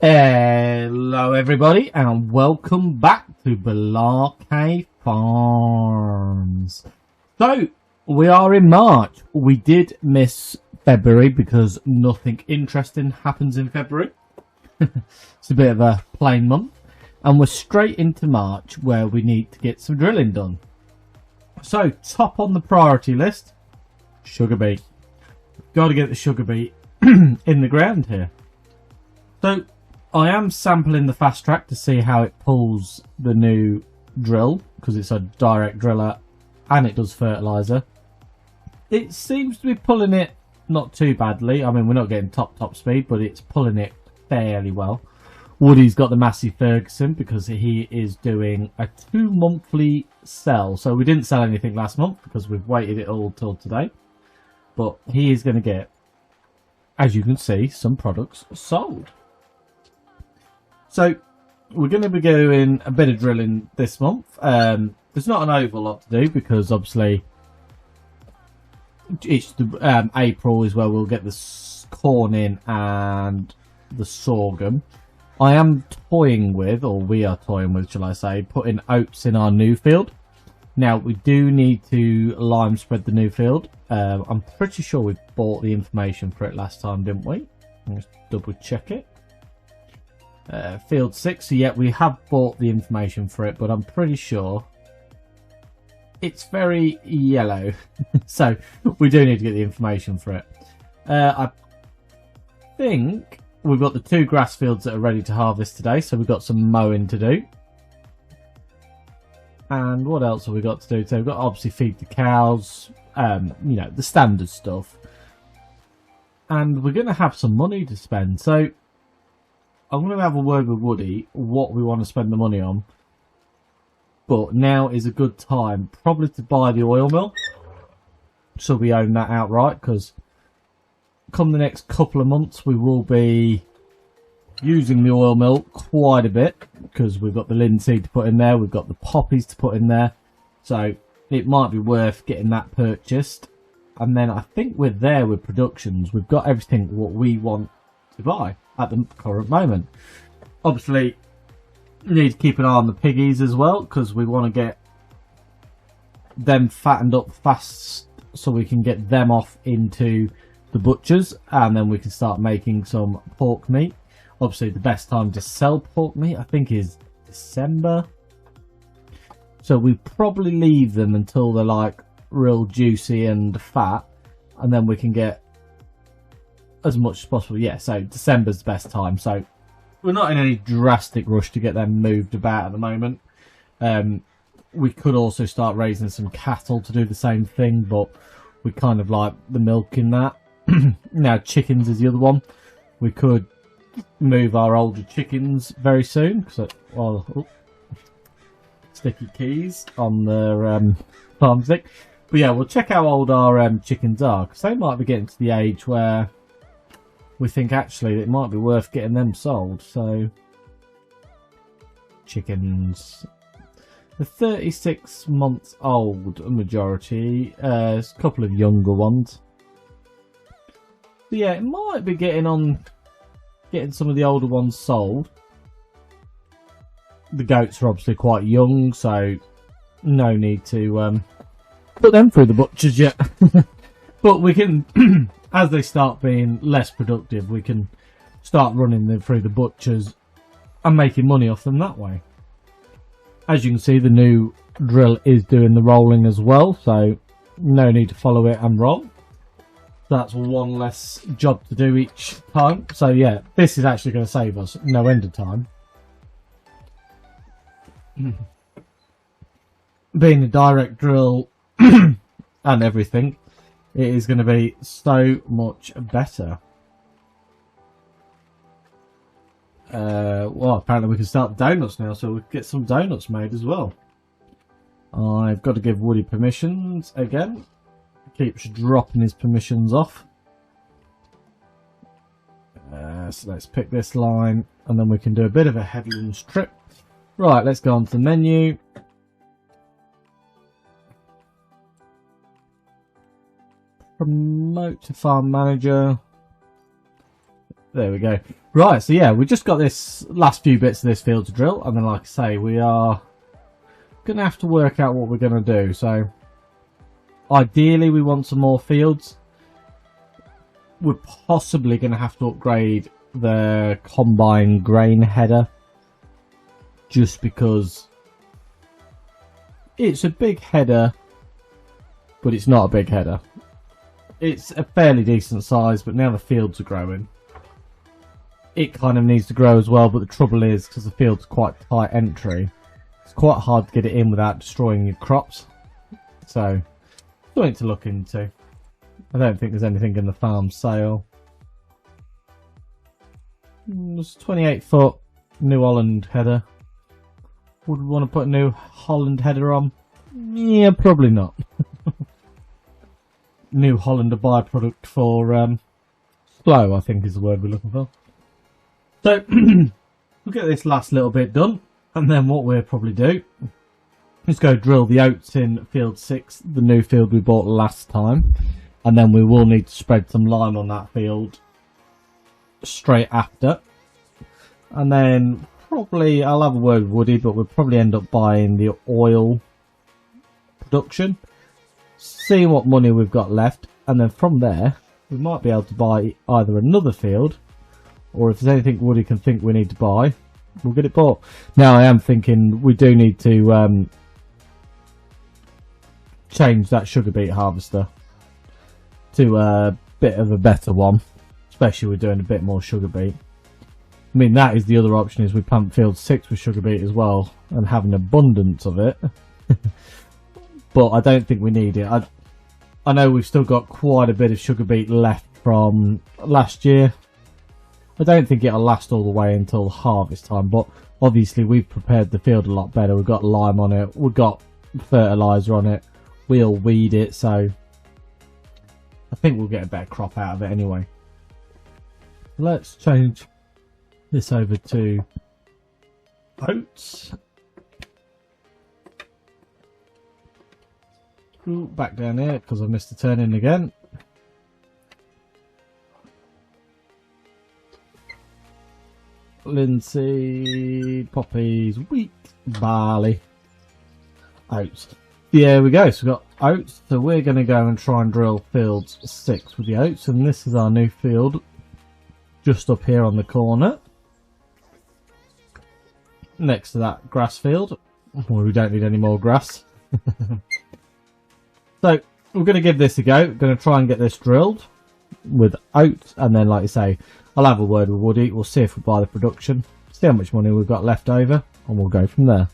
Hello everybody and welcome back to Belarkay Farms. So we are in March. We did miss February because nothing interesting happens in February. It's a bit of a plain month, and we're straight into March where we need to get some drilling done. So top on the priority list, sugar beet. Got to get the sugar beet in the ground here. So I am sampling the Fastrac to see how it pulls the new drill, because it's a direct driller and it does fertiliser. It seems to be pulling it not too badly. I mean, we're not getting top speed, but it's pulling it fairly well. Woody's got the Massey Ferguson because he is doing a 2-monthly sell. So we didn't sell anything last month because we've waited it all till today. But he is going to get, as you can see, some products sold. So we're going to be doing a bit of drilling this month. There's not an awful lot to do because obviously it's the, April is where we'll get the corn in and the sorghum. I am toying with, or we are toying with, shall I say, putting oats in our new field. Now we do need to lime spread the new field. I'm pretty sure we bought the information for it last time, didn't we? Let's double check it. Field 6, so yeah, we have bought the information for it, but I'm pretty sure it's very yellow. So we do need to get the information for it. I think we've got the 2 grass fields that are ready to harvest today, so we've got some mowing to do. And what else have we got to do? So we've got to obviously feed the cows, you know, the standard stuff. And we're going to have some money to spend, so I'm going to have a word with Woody what we want to spend the money on. But now is a good time probably to buy the oil mill, so we own that outright, because come the next couple of months we will be using the oil mill quite a bit, because we've got the linseed to put in there, we've got the poppies to put in there, so it might be worth getting that purchased. And then I think we're there with productions. We've got everything what we want to buy at the current moment. Obviously, we need to keep an eye on the piggies as well, because we want to get them fattened up fast so we can get them off into the butchers, and then we can start making some pork meat. Obviously, the best time to sell pork meat, I think, is December. So we probably leave them until they're like real juicy and fat, and then we can get as much as possible. Yeah, so December's the best time. So we're not in any drastic rush to get them moved about at the moment. We could also start raising some cattle to do the same thing, but we kind of like the milk in that. Now chickens is the other one. We could move our older chickens very soon, because sticky keys on the farm stick. But yeah, we'll check how old our chickens are, because they might be getting to the age where we think actually it might be worth getting them sold. So chickens, the 36 months old majority, a couple of younger ones. So yeah, it might be getting some of the older ones sold. The goats are obviously quite young, so no need to put them through the butchers yet. But we can, as they start being less productive, we can start running them through the butchers and making money off them that way. As you can see, the new drill is doing the rolling as well, so no need to follow it and roll. That's one less job to do each time. So yeah, this is actually going to save us no end of time. Being a direct drill and everything, it is going to be so much better. Well, apparently we can start donuts now, so we can get some donuts made as well. I've got to give Woody permissions again. Keeps dropping his permissions off. So let's pick this line, and then we can do a bit of a headland strip. Right, let's go on to the menu. Promote to farm manager. There we go. Right, so yeah, we just got this last few bits of this field to drill, and then like I say, we are going to have to work out what we're going to do. So ideally we want some more fields. We're possibly going to have to upgrade the combine grain header, just because it's a big header, but it's not a big header. It's a fairly decent size, but now the fields are growing, it kind of needs to grow as well. But the trouble is, because the field's quite tight entry, it's quite hard to get it in without destroying your crops. So something to look into. I don't think there's anything in the farm sale. There's 28 foot New Holland header. Would we want to put a New Holland header on? Yeah, probably not. New Holland, a byproduct for slow, I think is the word we're looking for. So we'll get this last little bit done, and then what we'll probably do is go drill the oats in field 6, the new field we bought last time, and then we will need to spread some lime on that field straight after. And then probably I'll have a word with Woody, but we'll probably end up buying the oil production, see what money we've got left, and then from there we might be able to buy either another field, or if there's anything Woody can think we need to buy, we'll get it bought. Now I am thinking we do need to change that sugar beet harvester to a bit of a better one, especially we're doing a bit more sugar beet. I mean, that is the other option, is we plant field 6 with sugar beet as well and have an abundance of it. But I don't think we need it. I know we've still got quite a bit of sugar beet left from last year. I don't think it'll last all the way until harvest time, but obviously we've prepared the field a lot better. We've got lime on it, we've got fertiliser on it, we'll weed it, so I think we'll get a better crop out of it anyway. Let's change this over to oats. Ooh, back down here because I missed the turn in again. Linseed, poppies, wheat, barley, oats. There we go. So we've got oats. So we're going to go and try and drill fields 6 with the oats. And this is our new field just up here on the corner, next to that grass field. Well, we don't need any more grass. So we're going to give this a go. We're going to try and get this drilled with oats, and then, like I say, I'll have a word with Woody. We'll see if we buy the production, see how much money we've got left over, and we'll go from there.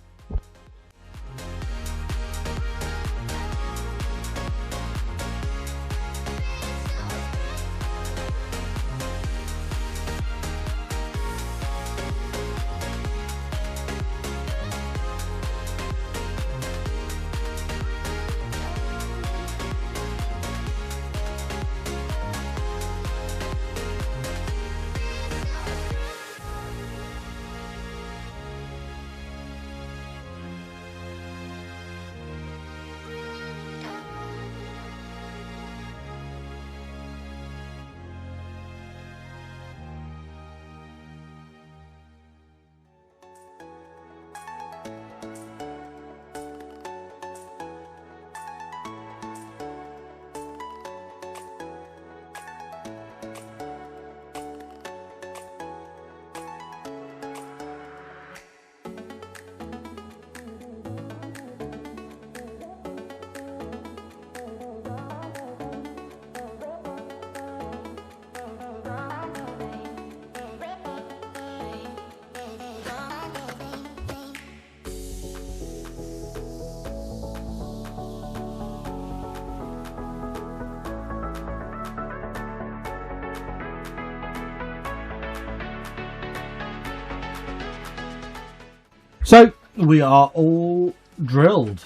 So we are all drilled.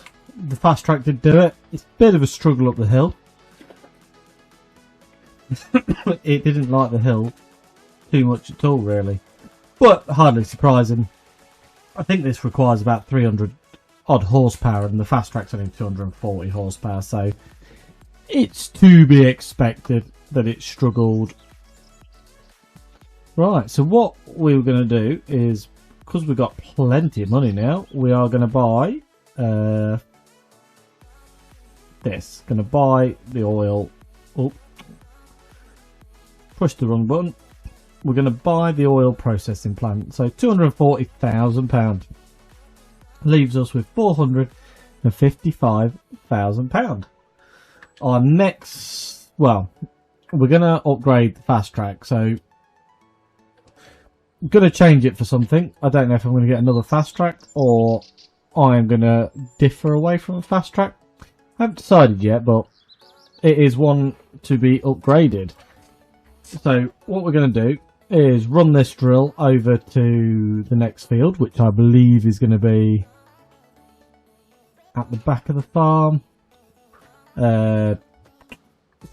The Fastrac did do it. It's a bit of a struggle up the hill. It didn't like the hill too much at all, really, but hardly surprising. I think this requires about 300 odd horsepower, and the Fastrac's only 240 horsepower, so it's to be expected that it struggled. Right, so what we were going to do is, because we've got plenty of money now, we are going to buy this. Going to buy the oil. Oh, push the wrong button. We're going to buy the oil processing plant. So £240,000 leaves us with £455,000. Our next, well, we're going to upgrade the Fastrac. So I'm going to change it for something. I don't know if I'm going to get another Fastrac or I'm going to differ away from a Fastrac. I haven't decided yet, but it is one to be upgraded. So what we're going to do is run this drill over to the next field, which I believe is going to be at the back of the farm.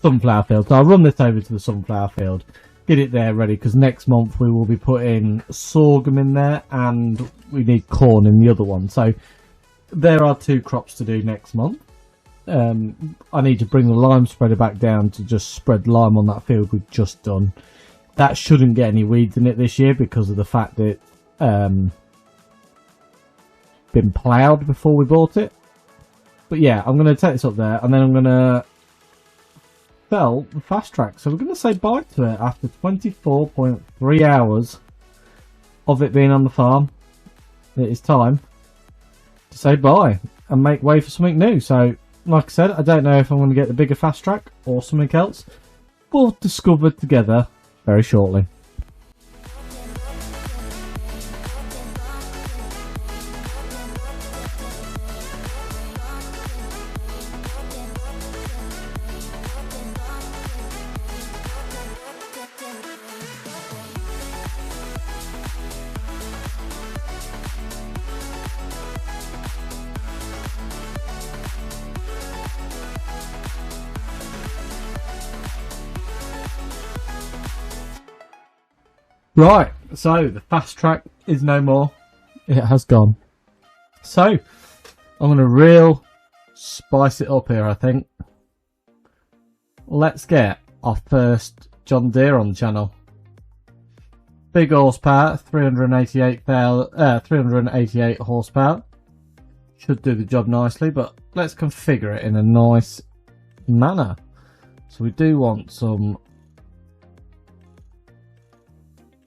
Sunflower field. So I'll run this over to the sunflower field, get it there ready, because next month we will be putting sorghum in there and we need corn in the other one. So there are 2 crops to do next month. I need to bring the lime spreader back down to just spread lime on that field we've just done. That shouldn't get any weeds in it this year because of the fact that it's been ploughed before we bought it. But yeah, I'm going to take this up there and then I'm going to sell the Fastrac. So we're going to say bye to it after 24.3 hours of it being on the farm. It is time to say bye and make way for something new. So like I said, I don't know if I'm going to get the bigger Fastrac or something else. We'll discover together very shortly. Right, so the Fastrac is no more. It has gone. So, I'm going to real spice it up here, I think. Let's get our first John Deere on the channel. Big horsepower, 388 horsepower. Should do the job nicely, but let's configure it in a nice manner. So we do want some...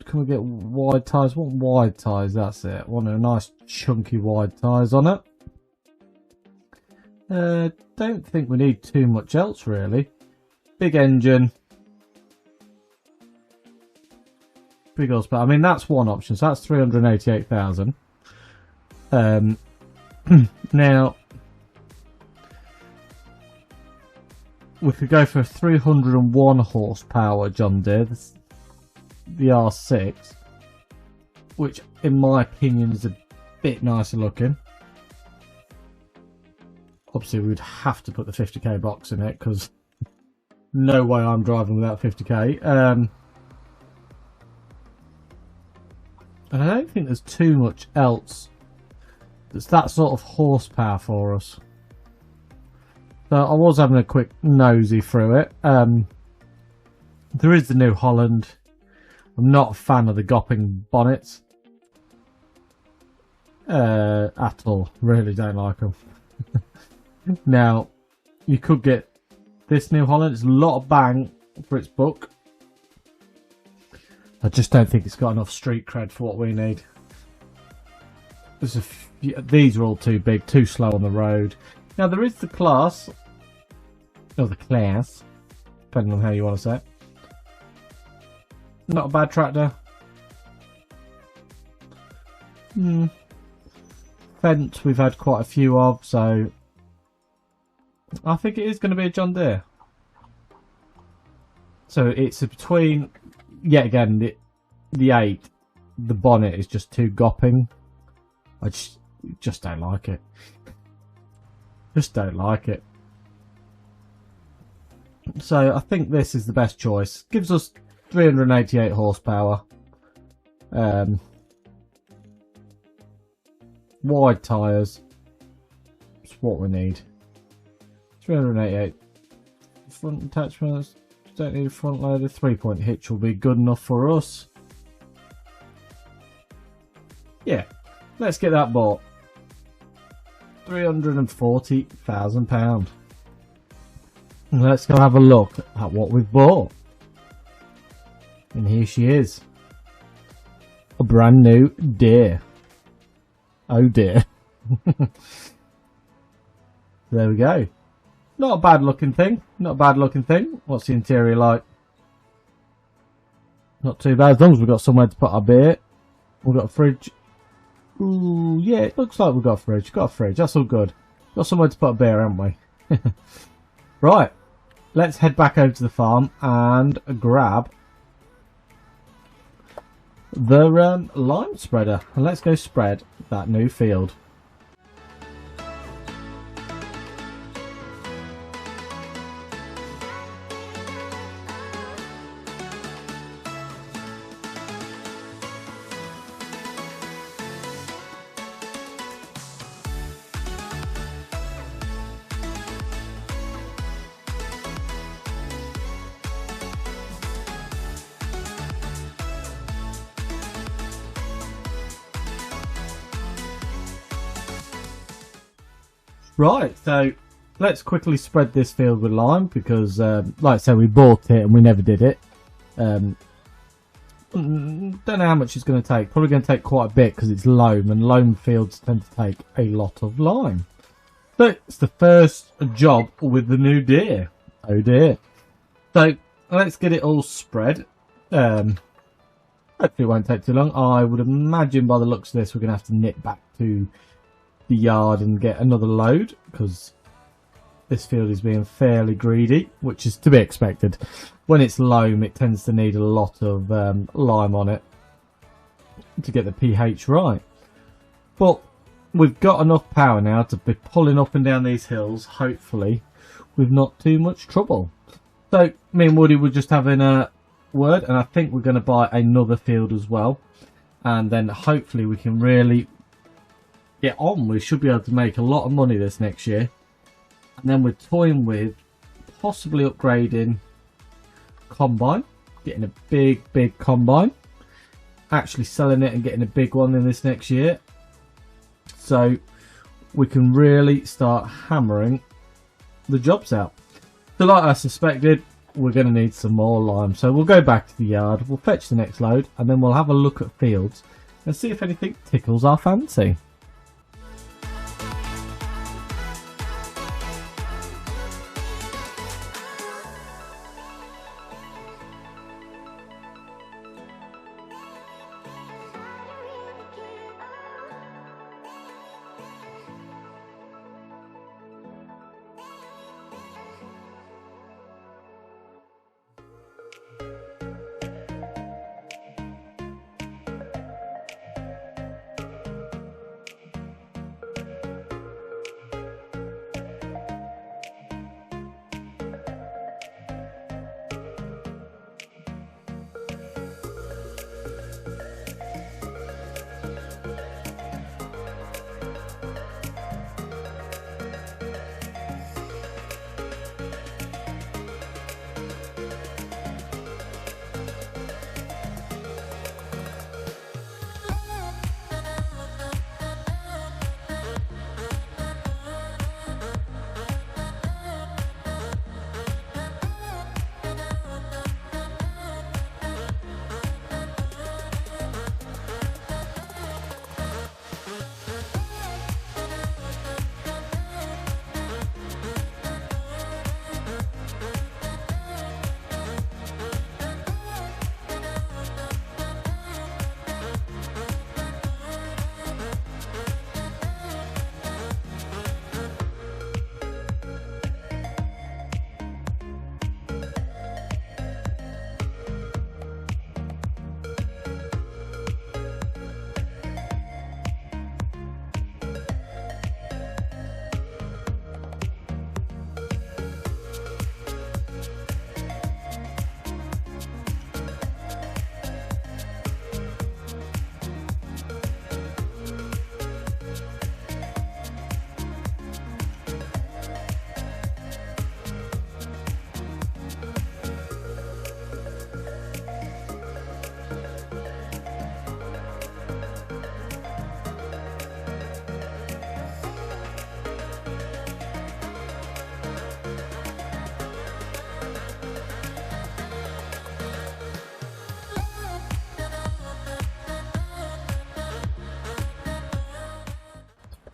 Can we get wide tyres? Want wide tyres, that's it. Want a nice chunky wide tyres on it. Don't think we need too much else really. Big engine. Big horsepower. I mean, that's one option, so that's 388,000. Now, we could go for a 301 horsepower John Deere. The R6, which in my opinion is a bit nicer looking. Obviously we'd have to put the 50k box in it because no way I'm driving without 50k. And I don't think there's too much else that's that sort of horsepower for us. So I was having a quick nosy through it. There is the New Holland. I'm not a fan of the Gopping bonnets at all. Really don't like them. Now, you could get this New Holland. It's a lot of bang for its buck. I just don't think it's got enough street cred for what we need. These are all too big, too slow on the road. Now, there is the class, or the class, depending on how you want to say it. Not a bad tractor. Fence we've had quite a few of, so I think it is going to be a John Deere. So it's between, yet again, the 8, the bonnet is just too gopping. I just don't like it. Just don't like it. So I think this is the best choice. Gives us 388 horsepower. Wide tyres. That's what we need. 388. Front attachments. Don't need a front loader. 3-point hitch will be good enough for us. Yeah, let's get that bought. £340,000. Let's go have a look at what we've bought. And here she is. A brand new deer. Oh dear. There we go. Not a bad looking thing. Not a bad looking thing. What's the interior like? Not too bad, as long as we've got somewhere to put our beer. We've got a fridge. Ooh, yeah, it looks like we've got a fridge. Got a fridge, that's all good. Got somewhere to put a beer, haven't we? Right, let's head back over to the farm and grab the lime spreader. And let's go spread that new field. Right, so let's quickly spread this field with lime because, like I said, we bought it and we never did it. Don't know how much it's going to take. Probably going to take quite a bit because it's loam, and loam fields tend to take a lot of lime. So it's the first job with the new deer. Oh dear. So let's get it all spread. Hopefully it won't take too long. I would imagine by the looks of this we're going to have to nip back to the yard and get another load because this field is being fairly greedy, which is to be expected. When it's loam, it tends to need a lot of lime on it to get the pH right. But we've got enough power now to be pulling up and down these hills, hopefully, with not too much trouble. So me and Woody were just having a word, and I think we're going to buy another field as well, and then hopefully we can really get on. We should be able to make a lot of money this next year. And then we're toying with possibly upgrading combine, getting a big combine, actually selling it and getting a big one in this next year, so we can really start hammering the jobs out. So like I suspected, we're going to need some more lime, so we'll go back to the yard, we'll fetch the next load, and then we'll have a look at fields and see if anything tickles our fancy.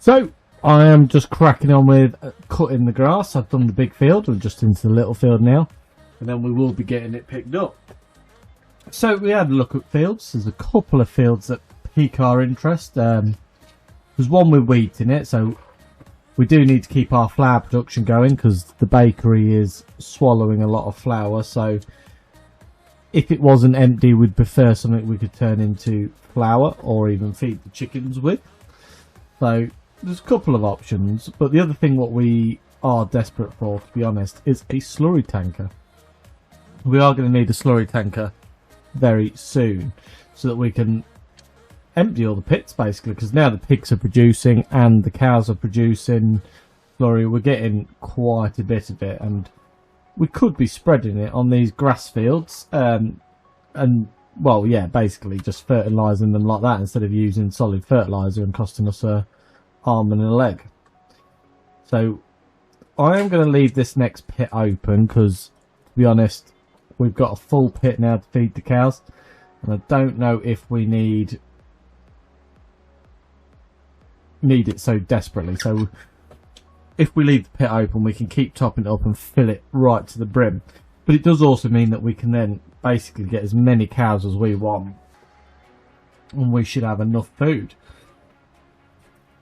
So I am just cracking on with cutting the grass. I've done the big field, we're just into the little field now, and then we will be getting it picked up. So we had a look at fields. There's a couple of fields that pique our interest. There's one with wheat in it, so we do need to keep our flour production going because the bakery is swallowing a lot of flour. So if it wasn't empty, we'd prefer something we could turn into flour or even feed the chickens with. So there's a couple of options, but the other thing what we are desperate for, to be honest, is a slurry tanker. We are going to need a slurry tanker very soon so that we can empty all the pits basically, because now the pigs are producing and the cows are producing slurry. We're getting quite a bit of it, and we could be spreading it on these grass fields and well, yeah, basically just fertilising them like that instead of using solid fertiliser and costing us a arm and a leg. So I am going to leave this next pit open because, to be honest, we've got a full pit now to feed the cows, and I don't know if we need it so desperately. So if we leave the pit open, we can keep topping it up and fill it right to the brim, but it does also mean that we can then basically get as many cows as we want, and we should have enough food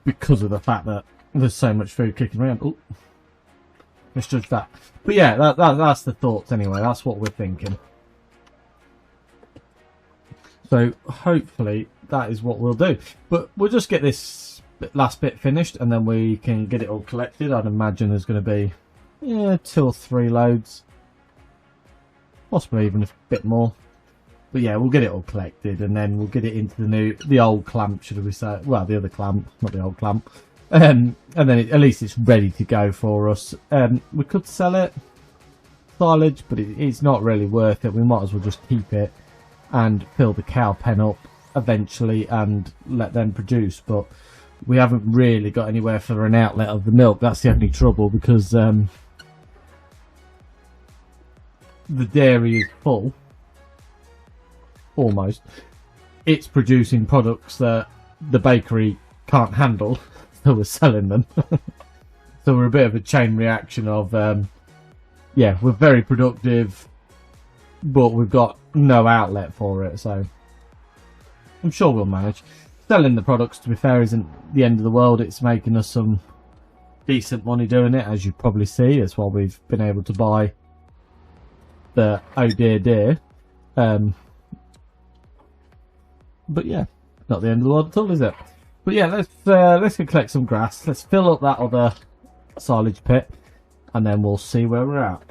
because of the fact that there's so much food kicking around. Oh, misjudged that. But yeah, that's the thoughts anyway. That's what we're thinking. So hopefully that is what we'll do. But we'll just get this last bit finished and then we can get it all collected. I'd imagine there's going to be 2 or 3 loads, possibly even a bit more. But yeah, we'll get it all collected and then we'll get it into the old clamp, should we say? Well, the other clamp, not the old clamp. And then at least it's ready to go for us. We could sell it, silage, but it's not really worth it. We might as well just keep it and fill the cow pen up eventually and let them produce. But we haven't really got anywhere for an outlet of the milk. That's the only trouble, because the dairy is full. Almost. It's producing products that the bakery can't handle, so we're selling them. So we're a bit of a chain reaction of yeah, we're very productive, but we've got no outlet for it. So I'm sure we'll manage. Selling the products, to be fair, isn't the end of the world. It's making us some decent money doing it, as you probably see. That's why we've been able to buy the oh dear dear. But yeah, not the end of the world at all, is it? But yeah, let's go collect some grass. Let's fill up that other silage pit, and then we'll see where we're at.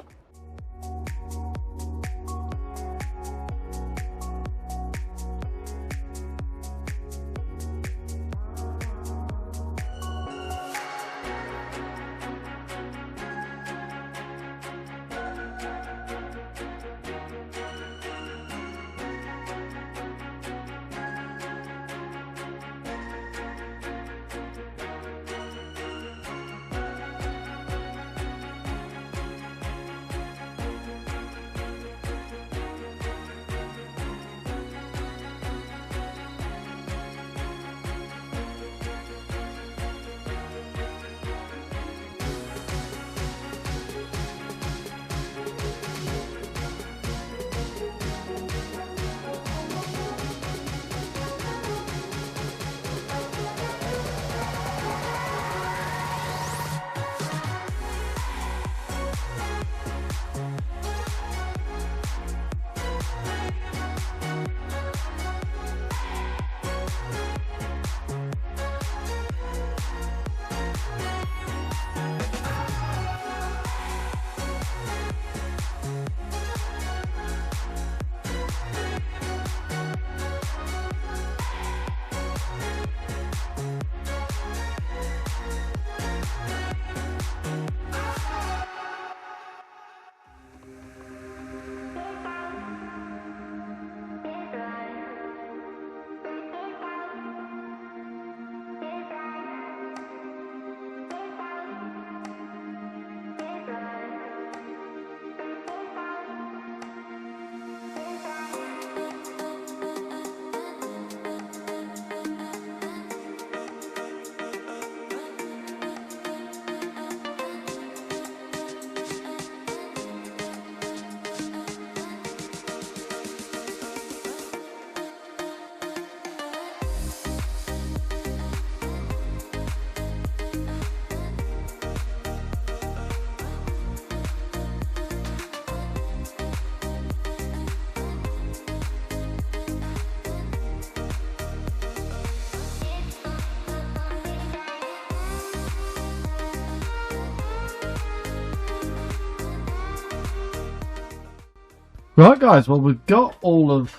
Right guys, well we've got all of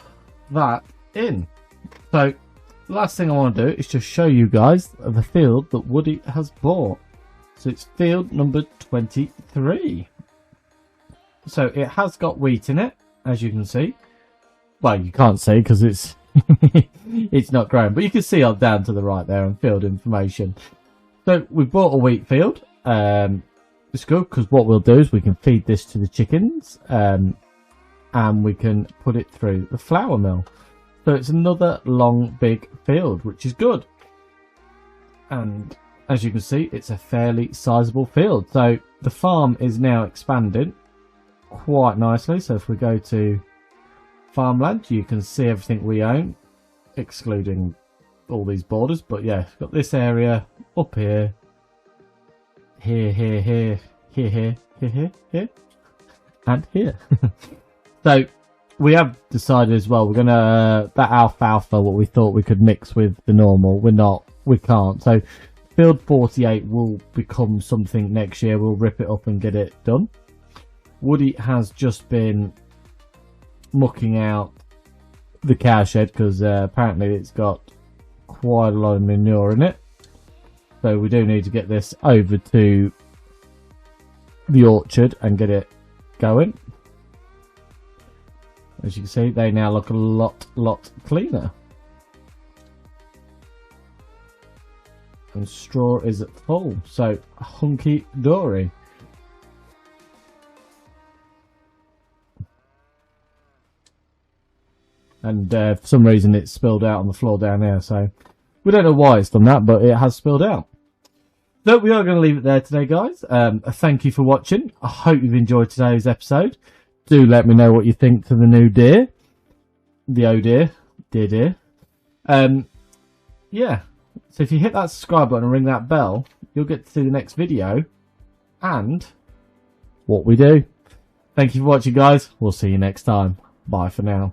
that in. So the last thing I want to do is just show you guys the field that Woody has bought. So it's field number 23. So it has got wheat in it, as you can see. Well, you can't see because it's it's not growing, but you can see on down to the right there on field information. So we've bought a wheat field. It's good because what we'll do is we can feed this to the chickens, and we can put it through the flour mill. So it's another long big field, which is good. And as you can see, it's a fairly sizable field. So the farm is now expanding quite nicely. So if we go to farmland, you can see everything we own, excluding all these borders. But yeah, we've got this area up here, here, and here. So we have decided as well, we're gonna, that alfalfa, what we thought we could mix with the normal, we can't. So field 48 will become something next year. We'll rip it up and get it done. Woody has just been mucking out the cow shed because apparently it's got quite a lot of manure in it. So we do need to get this over to the orchard and get it going. As you can see, they now look a lot cleaner. And straw is at full, so hunky dory. And for some reason it's spilled out on the floor down there, so we don't know why it's done that, but it has spilled out. So we are going to leave it there today, guys. Thank you for watching. I hope you've enjoyed today's episode. Do let me know what you think to the new deer. The oh dear. Dear. Yeah. So if you hit that subscribe button and ring that bell, you'll get to see the next video and what we do. Thank you for watching, guys. We'll see you next time. Bye for now.